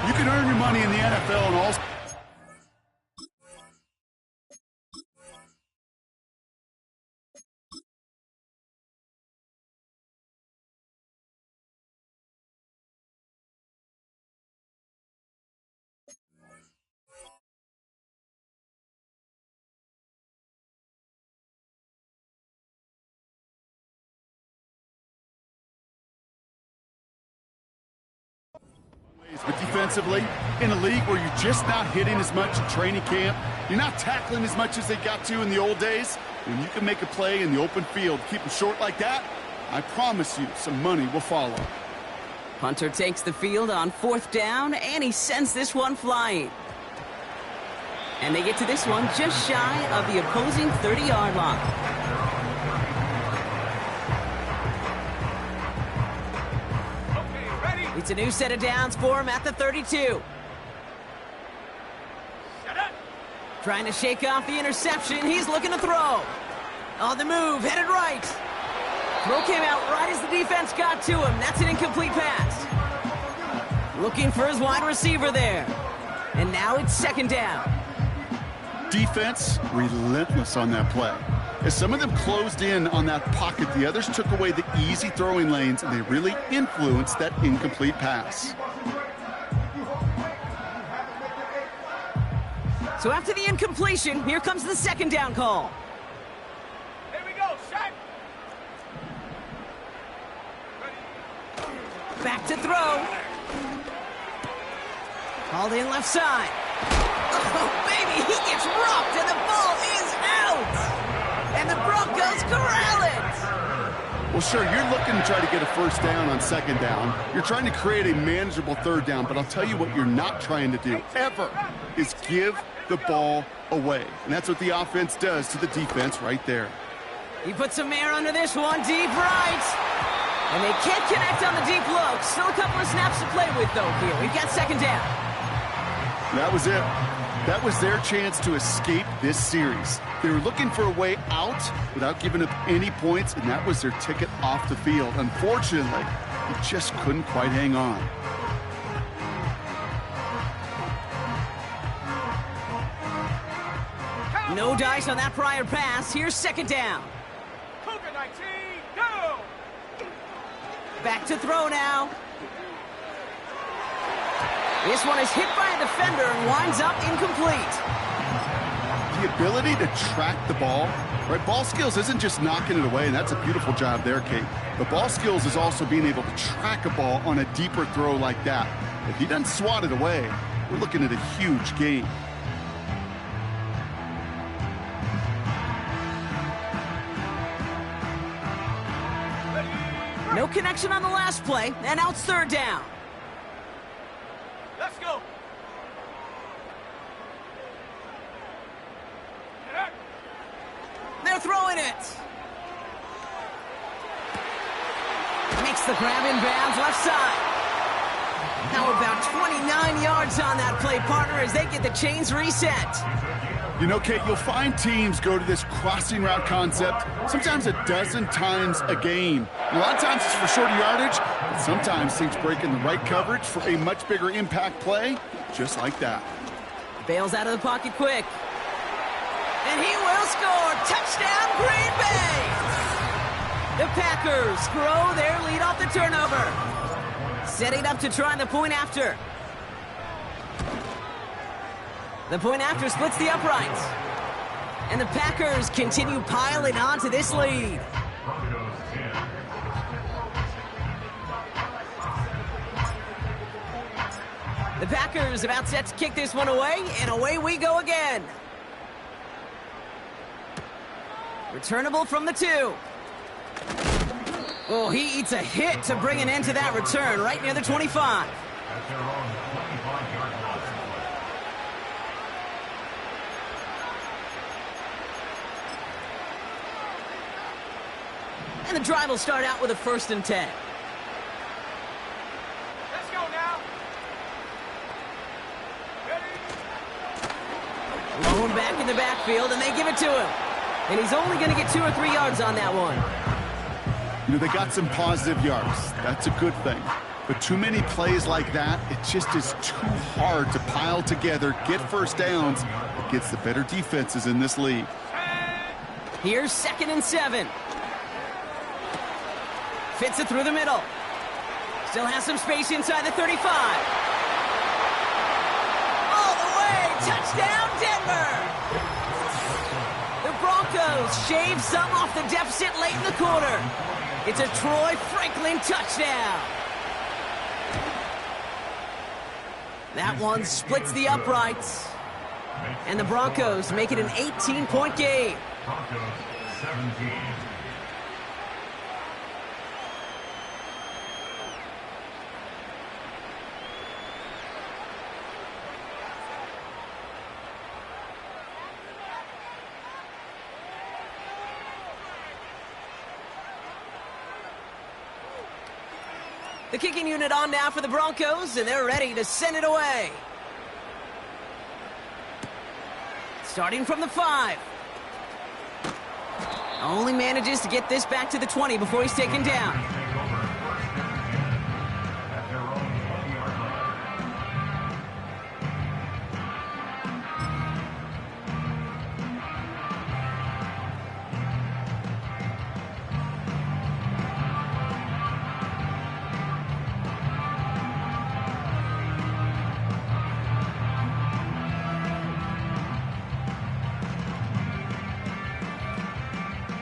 You can earn your money in the NFL and all. But defensively, in a league where you're just not hitting as much in training camp, you're not tackling as much as they got to in the old days, when you can make a play in the open field, keep them short like that, I promise you some money will follow. Hunter takes the field on fourth down, and he sends this one flying. And they get to this one just shy of the opposing 30-yard line. It's a new set of downs for him at the 32. Trying to shake off the interception. He's looking to throw. On the move, headed right. Throw came out right as the defense got to him. That's an incomplete pass. Looking for his wide receiver there. And now it's second down. Defense relentless on that play. As some of them closed in on that pocket, the others took away the easy throwing lanes, and they really influenced that incomplete pass. So after the incompletion, here comes the second down call. Here we go, shot. Back to throw. Called in left side. Oh, baby, he gets rocked, and the ball is out. And the Broncos corral it. Well, sure, you're looking to try to get a first down on second down. You're trying to create a manageable third down, but I'll tell you what you're not trying to do, ever, is give the ball away. And that's what the offense does to the defense right there. He puts some air under this one, deep right. And they can't connect on the deep look. Still a couple of snaps to play with, though, here. We've got second down. That was it. That was their chance to escape this series. They were looking for a way out without giving up any points, and that was their ticket off the field. Unfortunately, they just couldn't quite hang on. No dice on that prior pass. Here's second down. Cougar 19, go! Back to throw now. This one is hit by a defender and winds up incomplete. The ability to track the ball, right? Ball skills isn't just knocking it away, and that's a beautiful job there, Kate. The ball skills is also being able to track a ball on a deeper throw like that. If he doesn't swat it away, we're looking at a huge gain. No connection on the last play, and now it's third down. Let's go. They're throwing it. Makes the grab in bounds left side. Now about 29 yards on that play, partner, as they get the chains reset. You know, Kate, you'll find teams go to this crossing route concept sometimes a dozen times a game. A lot of times it's for shorter yardage, but sometimes teams break in the right coverage for a much bigger impact play, just like that. Bails out of the pocket quick. And he will score. Touchdown, Green Bay! The Packers grow their lead off the turnover. Setting up to try the point after. The point after splits the uprights. And the Packers continue piling on to this lead. The Packers about set to kick this one away, and away we go again. Returnable from the 2. Oh, he eats a hit to bring an end to that return right near the 25. And the drive will start out with a 1st and 10. Let's go now. Lone back in the backfield, and they give it to him. And he's only going to get 2 or 3 yards on that one. You know, they got some positive yards. That's a good thing. But too many plays like that, it just is too hard to pile together, get first downs against the better defenses in this league. Here's 2nd and 7. Fits it through the middle. Still has some space inside the 35. All the way! Touchdown, Denver! The Broncos shave some off the deficit late in the quarter. It's a Troy Franklin touchdown. That one splits the uprights. And the Broncos make it an 18-point game. Broncos 17. The kicking unit on now for the Broncos, and they're ready to send it away. Starting from the 5. Only manages to get this back to the 20 before he's taken down.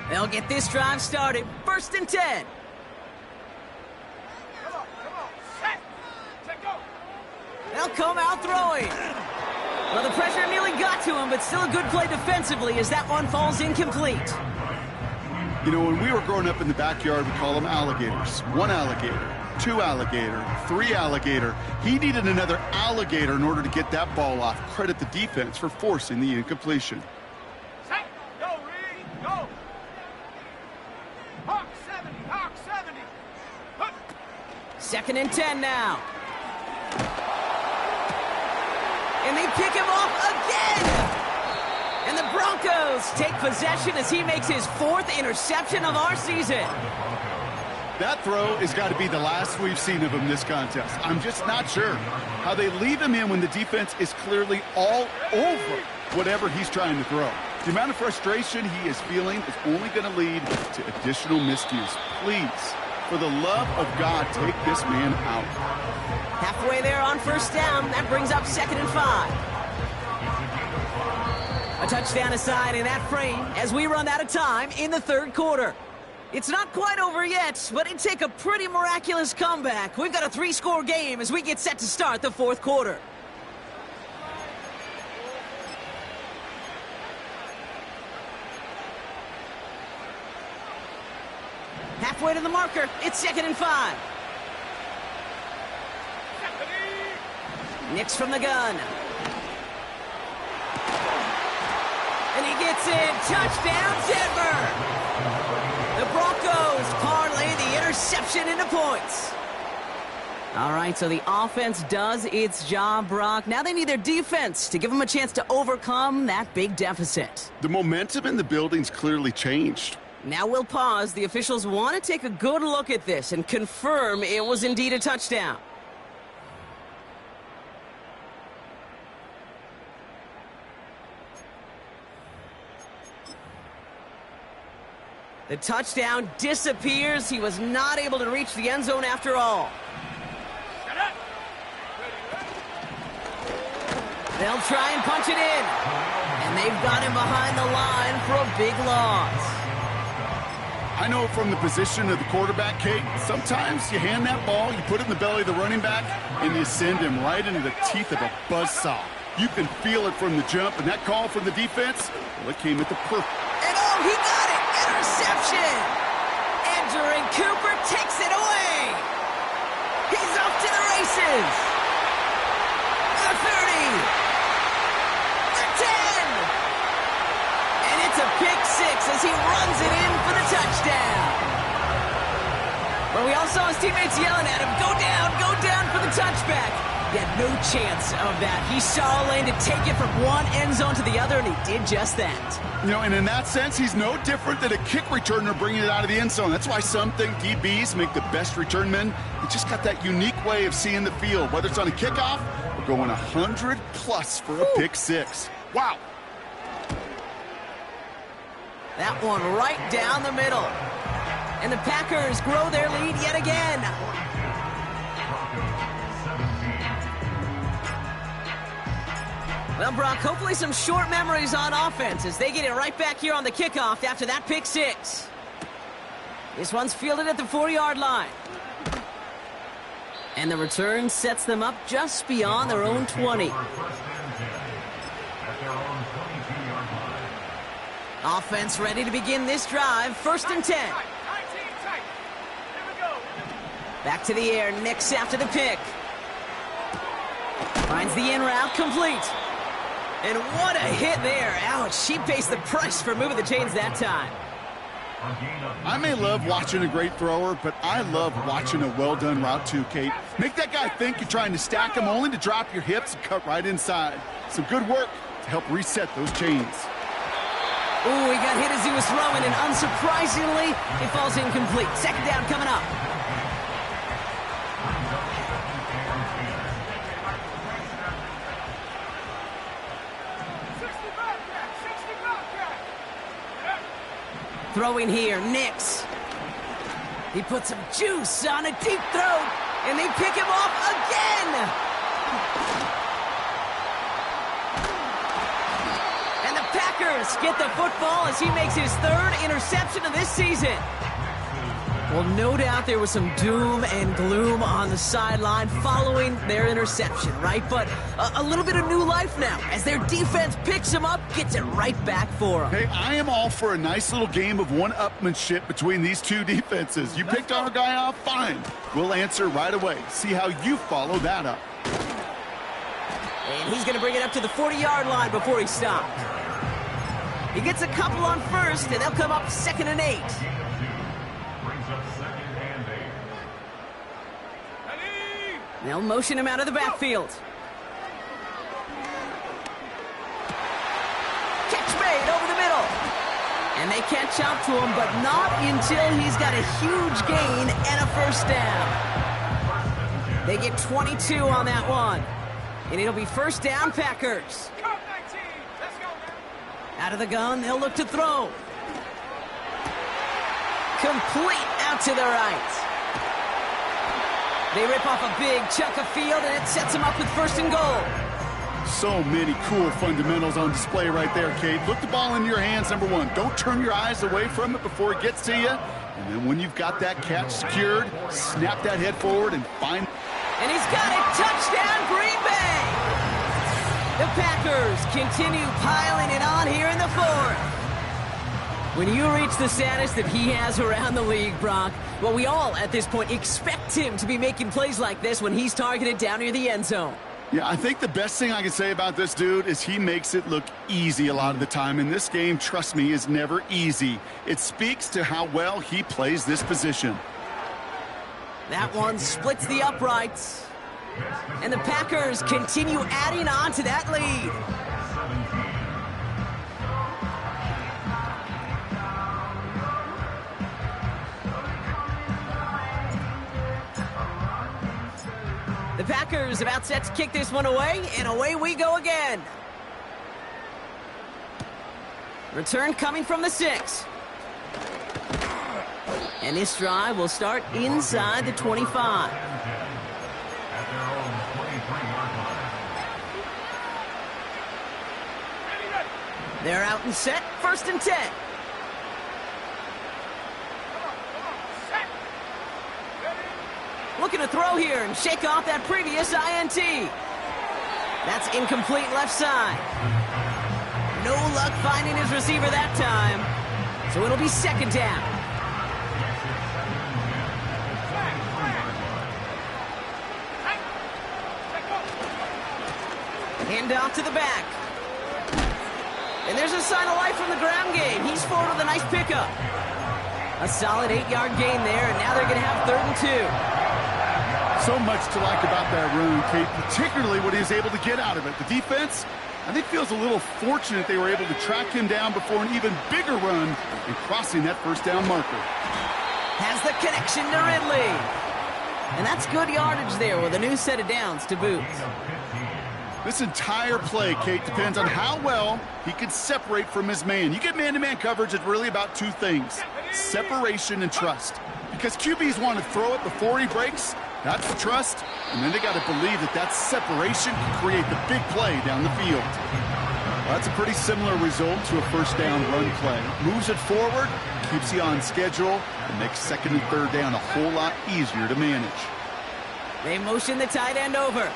They'll get this drive started. 1st and 10. Come on. Set. Go. They'll come out throwing. Well, the pressure nearly got to him, but still a good play defensively as that one falls incomplete. You know, when we were growing up in the backyard, we call them alligators. 1 alligator, 2 alligator, 3 alligator. He needed another alligator in order to get that ball off. Credit the defense for forcing the incompletion. Set. Go, Reed. Go. Hawk 70. 2nd and 10 now. And they pick him off again. And the Broncos take possession as he makes his 4th interception of our season. That throw has got to be the last we've seen of him this contest. I'm just not sure how they leave him in when the defense is clearly all over whatever he's trying to throw. The amount of frustration he is feeling is only going to lead to additional miscues. Please, for the love of God, take this man out. Halfway there on 1st down. That brings up 2nd and 5. A touchdown aside in that frame as we run out of time in the 3rd quarter. It's not quite over yet, but it'd take a pretty miraculous comeback. We've got a 3-score game as we get set to start the 4th quarter. Halfway to the marker, it's 2nd and 5. Nix from the gun. And he gets in. Touchdown, Denver! The Broncos parlay the interception into points. All right, so the offense does its job, Brock. Now they need their defense to give them a chance to overcome that big deficit. The momentum in the building's clearly changed. Now we'll pause. The officials want to take a good look at this and confirm it was indeed a touchdown. The touchdown disappears. He was not able to reach the end zone after all. They'll try and punch it in. And they've got him behind the line for a big loss. I know from the position of the quarterback, Kate, sometimes you hand that ball, you put it in the belly of the running back, and you send him right into the teeth of a buzzsaw. You can feel it from the jump, and that call from the defense, well, it came at the perfect. And oh, he got it! Interception! Andrew Cooper takes it away! He's off to the races! The 30! The 10! And it's a pick six as he runs it in for the touchdown. But we all saw his teammates yelling at him, go down for the touchback. He had no chance of that. He saw a lane to take it from one end zone to the other, and he did just that. You know, and in that sense, he's no different than a kick returner bringing it out of the end zone. That's why some think DBs make the best return men. They just got that unique way of seeing the field, whether it's on a kickoff or going 100+ for a pick six. Wow. That one right down the middle. And the Packers grow their lead yet again. Well, Brock, hopefully some short memories on offense as they get it right back here on the kickoff after that pick six. This one's fielded at the 4-yard line. And the return sets them up just beyond their own 20. Offense ready to begin this drive. 1st and 10. Back to the air. Nix after the pick. Finds the in route complete. And what a hit there. Ouch, she pays the price for moving the chains that time. I may love watching a great thrower, but I love watching a well-done route too, Kate. Make that guy think you're trying to stack him only to drop your hips and cut right inside. Some good work to help reset those chains. Ooh, he got hit as he was throwing, and unsurprisingly, it falls incomplete. 2nd down coming up. Throwing here, Nix. He puts some juice on a deep throw, and they pick him off again. And the Packers get the football as he makes his 3rd interception of this season. Well, no doubt there was some doom and gloom on the sideline following their interception, right? But a little bit of new life now as their defense picks him up, gets it right back for them. Hey, I am all for a nice little game of one-upmanship between these two defenses. You picked our guy off, fine. We'll answer right away. See how you follow that up. And he's going to bring it up to the 40-yard line before he stopped. He gets a couple on 1st, and they'll come up 2nd and 8. They'll motion him out of the backfield. Catch made over the middle. And they catch up to him, but not until he's got a huge gain and a 1st down. They get 22 on that one. And it'll be 1st down, Packers. Out of the gun, they'll look to throw. Complete out to the right. They rip off a big chunk of field, and it sets them up with 1st and goal. So many cool fundamentals on display right there, Kate. Look the ball into your hands, number one. Don't turn your eyes away from it before it gets to you. And then when you've got that catch secured, snap that head forward and find. And he's got it. Touchdown, Green Bay. The Packers continue piling it on here in the 4th. When you reach the status that he has around the league, Brock, well, we all, at this point, expect him to be making plays like this when he's targeted down near the end zone. Yeah, I think the best thing I can say about this dude is he makes it look easy a lot of the time. And this game, trust me, is never easy. It speaks to how well he plays this position. That one splits the uprights. And the Packers continue adding on to that lead. The Packers about set to kick this one away, and away we go again. Return coming from the 6. And this drive will start inside the 25. At their own 23-yard line. They're out and set, 1st and 10. Looking to throw here and shake off that previous INT. That's incomplete left side. No luck finding his receiver that time. So it'll be 2nd down. Hand off to the back. And there's a sign of life from the ground game. He's forward with a nice pickup. A solid 8-yard gain there, and now they're going to have 3rd and 2. So much to like about that run, Kate, particularly what he was able to get out of it. The defense, I think, feels a little fortunate they were able to track him down before an even bigger run and crossing that 1st down marker. Has the connection to Ridley. And that's good yardage there with a new set of downs to boot. This entire play, Kate, depends on how well he can separate from his man. You get man-to-man coverage, it's really about 2 things, separation and trust. Because QBs want to throw it before he breaks, that's the trust, and then they got to believe that that separation can create the big play down the field. Well, that's a pretty similar result to a 1st down run play. Moves it forward, keeps you on schedule, and makes 2nd and 3rd down a whole lot easier to manage. They motion the tight end over.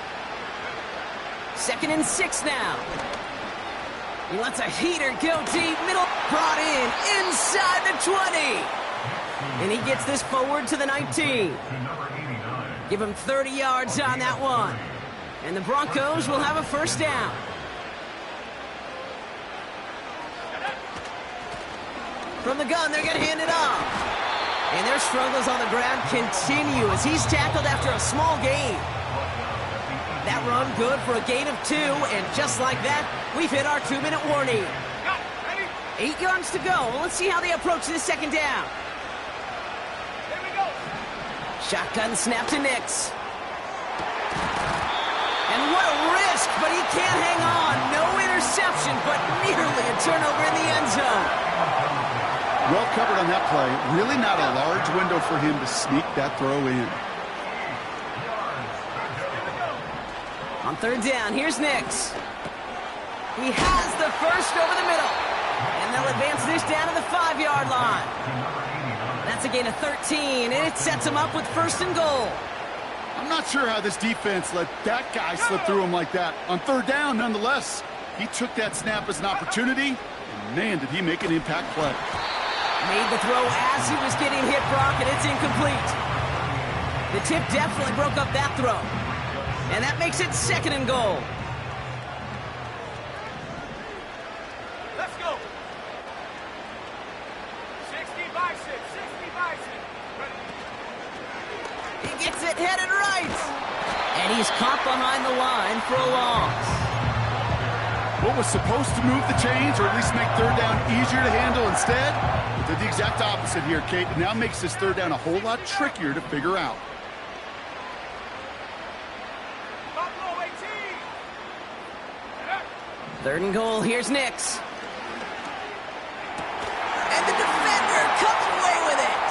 2nd and 6 now. He lets a heater go deep. Middle brought in inside the 20. And he gets this forward to the 19. Give him 30 yards on that one. And the Broncos will have a 1st down. From the gun, they're going to hand it off. And their struggles on the ground continue as he's tackled after a small gain. That run good for a gain of 2, and just like that, we've hit our 2-minute warning. 8 yards to go. Let's see how they approach this 2nd down. Shotgun snap to Nix. And what a risk, but he can't hang on. No interception, but nearly a turnover in the end zone. Well covered on that play. Really not a large window for him to sneak that throw in. On 3rd down, here's Nix. He has the 1st over the middle. And they'll advance this down to the 5-yard line. That's a gain of 13, and it sets him up with 1st and goal. I'm not sure how this defense let that guy slip through him like that. On 3rd down, nonetheless, he took that snap as an opportunity, and man, did he make an impact play. Made the throw as he was getting hit, Brock, and it's incomplete. The tip definitely broke up that throw. And that makes it 2nd and goal. Let's go. 60 by 6, 60 by 6. He gets it headed right. And he's caught behind the line for a loss. What was supposed to move the chains, or at least make 3rd down easier to handle instead, did the exact opposite here, Kate. It now makes this 3rd down a whole lot trickier to figure out. 3rd and goal, here's Nix. And the defender comes away with it.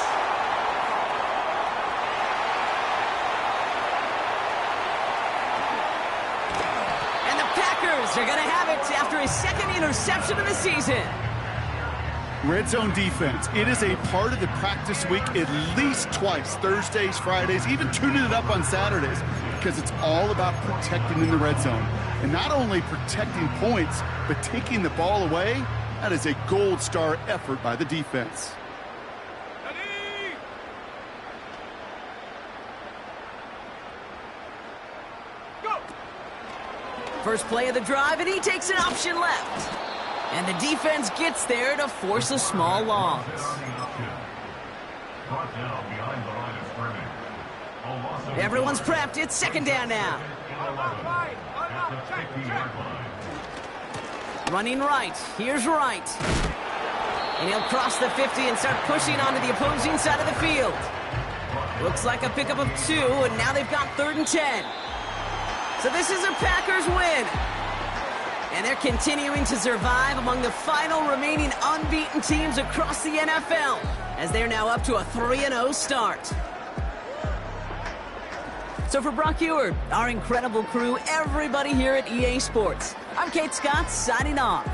And the Packers are going to have it after his 2nd interception of the season. Red zone defense. It is a part of the practice week at least twice, Thursdays, Fridays, even tuning it up on Saturdays, because it's all about protecting in the red zone. And not only protecting points, but taking the ball away. That is a gold star effort by the defense. First play of the drive, and he takes an option left. And the defense gets there to force a small loss. Everyone's prepped. It's 2nd down now. Running right. Here's Wright. And he'll cross the 50 and start pushing onto the opposing side of the field. Looks like a pickup of 2, and now they've got 3rd and 10. So this is a Packers win. And they're continuing to survive among the final remaining unbeaten teams across the NFL as they're now up to a 3-0 start. So for Brock Ewart, our incredible crew, everybody here at EA Sports, I'm Kate Scott signing off.